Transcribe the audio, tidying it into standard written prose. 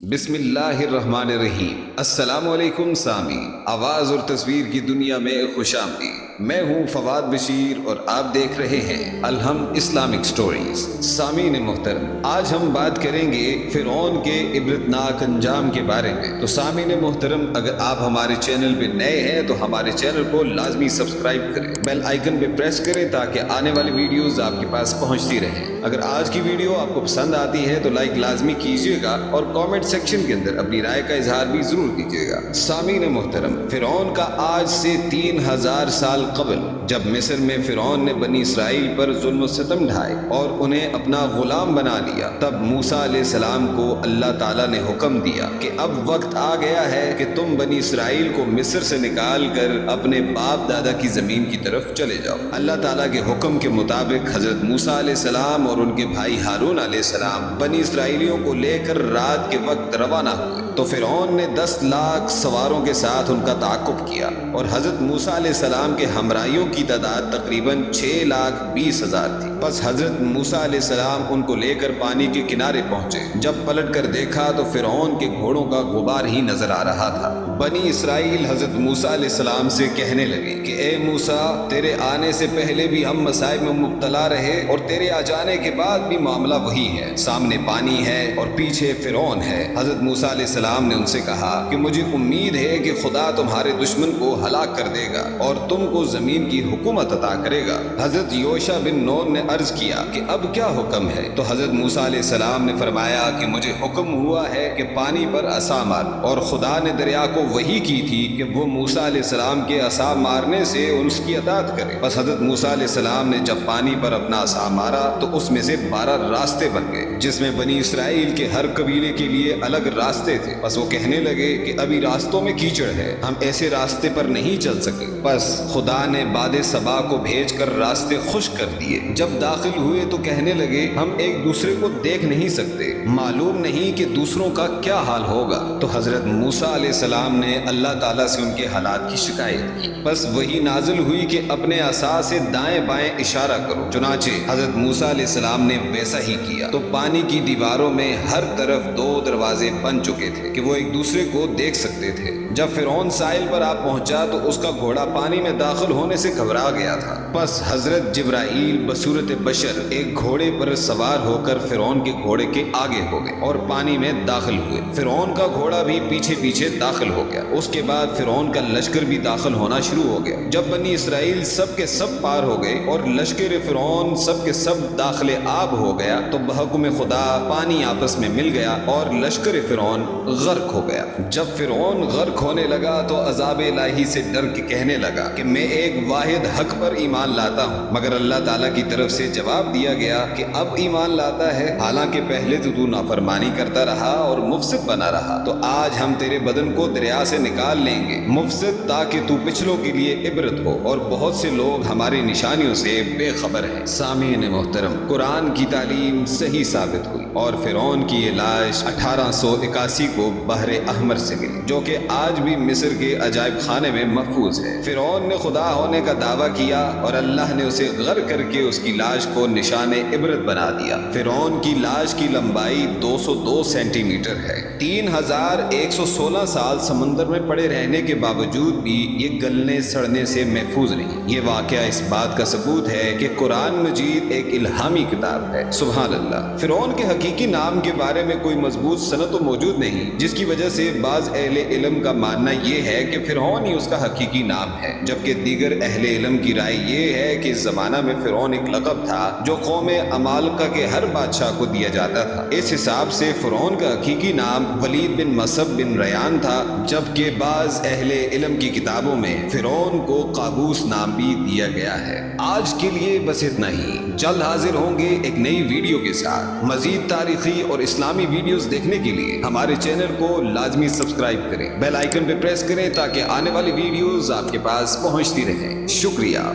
بسم اللہ الرحمن الرحیم۔ السلام علیکم سامعین، آواز اور تصویر کی دنیا میں خوش آمدید۔ میں ہوں فواد بشیر اور آپ دیکھ رہے ہیں الہم اسلامک سٹوریز۔ سامعین محترم، آج ہم بات کریں گے فرعون کے عبرتناک انجام کے بارے میں۔ تو سامعین محترم، اگر آپ ہمارے چینل پہ نئے ہیں تو ہمارے چینل کو لازمی سبسکرائب کریں، بیل آئیکن پہ پریس کریں تاکہ آنے والی ویڈیوز آپ کے پاس پہنچتی رہیں۔ اگر آج کی ویڈیو آپ کو پسند آتی ہے تو لائک لازمی کیجیے گا اور کامنٹ سیکشن کے اندر اپنی رائے کا اظہار بھی ضرور کیجیے گا۔ سامعین محترم، فرعون کا آج سے 3000 سال قبل جب مصر میں فرعون نے بنی اسرائیل پر ظلم و ستم ڈھائے اور انہیں اپنا غلام بنا لیا، تب موسیٰ علیہ السلام کو اللہ تعالیٰ نے حکم دیا کہ اب وقت آ گیا ہے کہ تم بنی اسرائیل کو مصر سے نکال کر اپنے باپ دادا کی زمین کی طرف چلے جاؤ۔ اللہ تعالیٰ کے حکم کے مطابق حضرت موسیٰ علیہ السلام اور ان کے بھائی ہارون علیہ السلام بنی اسرائیلیوں کو لے کر رات کے وقت روانہ ہوئے تو فرعون نے 10 لاکھ سواروں کے ساتھ ان کا تعاقب کیا اور حضرت موسیٰ علیہ السلام کے ہمراہیوں کی تعداد تقریباً 6,20,000 تھی۔ بس حضرت موسیٰ علیہ السلام ان کو لے کر پانی کے کنارے پہنچے۔ جب پلٹ کر دیکھا تو فرعون کے گھوڑوں کا غبار ہی نظر آ رہا تھا۔ بنی اسرائیل حضرت موسیٰ علیہ السلام سے کہنے لگے کہ اے موسیٰ، تیرے آنے سے پہلے بھی ہم مصائب میں مبتلا رہے اور تیرے آ جانے کے بعد بھی معاملہ وہی ہے، سامنے پانی ہے اور پیچھے فرعون ہے۔ حضرت موسیٰ علیہ السلام نے ان سے کہا کہ مجھے امید ہے کہ خدا تمہارے دشمن کو ہلاک کر دے گا اور تم کو زمین کی حکومت عطا کرے گا۔ حضرت یوشع بن نون نے عرض کیا کہ اب کیا حکم ہے؟ تو حضرت موسیٰ علیہ السلام نے فرمایا کہ مجھے حکم ہوا ہے کہ پانی پر عصا مار، اور خدا نے دریا کو وحی کی تھی کہ وہ موسیٰ علیہ السلام کے عصا مارنے سے اس کی اطاعت کرے۔ بس حضرت موسیٰ علیہ السلام نے جب پانی پر اپنا عصا مارا تو اس میں سے 12 راستے بن گئے، جس میں بنی اسرائیل کے ہر قبیلے کے لیے الگ راستے تھے۔ بس وہ کہنے لگے کہ ابھی راستوں میں کیچڑ ہے، ہم ایسے راستے پر نہیں چل سکے۔ بس خدا نے باد صبا کو بھیج کر راستے خشک کر دیے۔ جب داخل ہوئے تو کہنے لگے ہم ایک دوسرے کو دیکھ نہیں سکتے، معلوم نہیں کہ دوسروں کا کیا حال ہوگا۔ تو حضرت موسیٰ علیہ السلام نے اللہ تعالیٰ سے ان کے حالات کی شکایت کی۔ بس وہی نازل ہوئی کہ اپنے عصا سے دائیں بائیں اشارہ کرو۔ چنانچہ حضرت موسیٰ علیہ السلام نے ویسا ہی کیا تو پانی کی دیواروں میں ہر طرف 2 دروازے بن چکے تھے کہ وہ ایک دوسرے کو دیکھ سکتے تھے۔ جب فرعون ساحل پر آ پہنچا تو اس کا گھوڑا پانی میں داخل ہونے سے گھبرا گیا تھا۔ بس حضرت جبرائیل بصورت بشر ایک گھوڑے پر سوار ہو کر فرعون کے گھوڑے کے آگے ہو گئے اور پانی میں داخل ہوئے۔ فرعون کا گھوڑا بھی پیچھے پیچھے داخل ہو گیا۔ اس کے بعد فرعون کا لشکر بھی داخل ہونا شروع ہو گیا۔ جب بنی اسرائیل سب کے سب پار ہو گئے اور لشکر فرعون سب کے سب داخل آب ہو گیا تو بحکم خدا پانی آپس میں مل گیا اور لشکر فرعون غرق ہو گیا۔ جب فرعون غرق ہونے لگا تو عذاب الہی سے ڈر کے کہنے لگا کہ میں ایک واحد حق پر ایمان لاتا ہوں، مگر اللہ تعالیٰ کی طرف سے جواب دیا گیا کہ اب ایمان لاتا ہے، حالانکہ پہلے تو نافرمانی کرتا رہا اور مفسد بنا رہا، تو آج ہم تیرے بدن کو دریا سے نکال لیں گے مفسد، تاکہ تو پچھلوں کے لیے عبرت ہو، اور بہت سے لوگ ہماری نشانیوں سے بے خبر ہیں۔ سامعین محترم، قرآن کی تعلیم صحیح ثابت ہوئی اور فرعون کی یہ لاش 1881 کو بحر احمر سے ملی، جو کہ آج بھی مصر کے عجائب خانے میں محفوظ ہے۔ فرعون نے خدا ہونے کا دعویٰ کیا اور اللہ نے اسے غرق کر کے اس کی لاش کو نشان عبرت بنا دیا۔ فرعون کی لاش کی لمبائی 202 سینٹی میٹر ہے۔ 3116 سال سمندر میں پڑے رہنے کے باوجود بھی یہ گلنے سڑنے سے محفوظ نہیں۔ یہ واقعہ اس بات کا ثبوت ہے کہ قرآن مجید ایک الہامی کتاب ہے۔ سبحان اللہ۔ فرعون کے حقیقی نام کے بارے میں کوئی مضبوط سند تو موجود نہیں، جس کی وجہ سے بعض اہل علم کا ماننا یہ ہے کہ فرعون ہی اس کا حقیقی نام ہے، جبکہ دیگر اہل علم کی رائے یہ ہے کہ اس زمانہ میں فرعون ایک لقب تھا جو قوم عمالقہ کے ہر بادشاہ کو دیا جاتا تھا۔ اس حساب سے فرعون کا حقیقی نام ولید بن مصب بن ریان تھا، جبکہ بعض اہل علم کی کتابوں میں فرعون کو قابوس نام بھی دیا گیا ہے۔ آج کے لیے بس اتنا ہی، جلد حاضر ہوں گے ایک نئی ویڈیو کے ساتھ۔ مزید تاریخی اور اسلامی ویڈیوز دیکھنے کے لیے ہمارے چینل کو لازمی سبسکرائب کریں، بیل آئیکن پہ پریس کریں تاکہ آنے والی ویڈیوز آپ کے پاس پہنچتی رہیں۔ شکریہ۔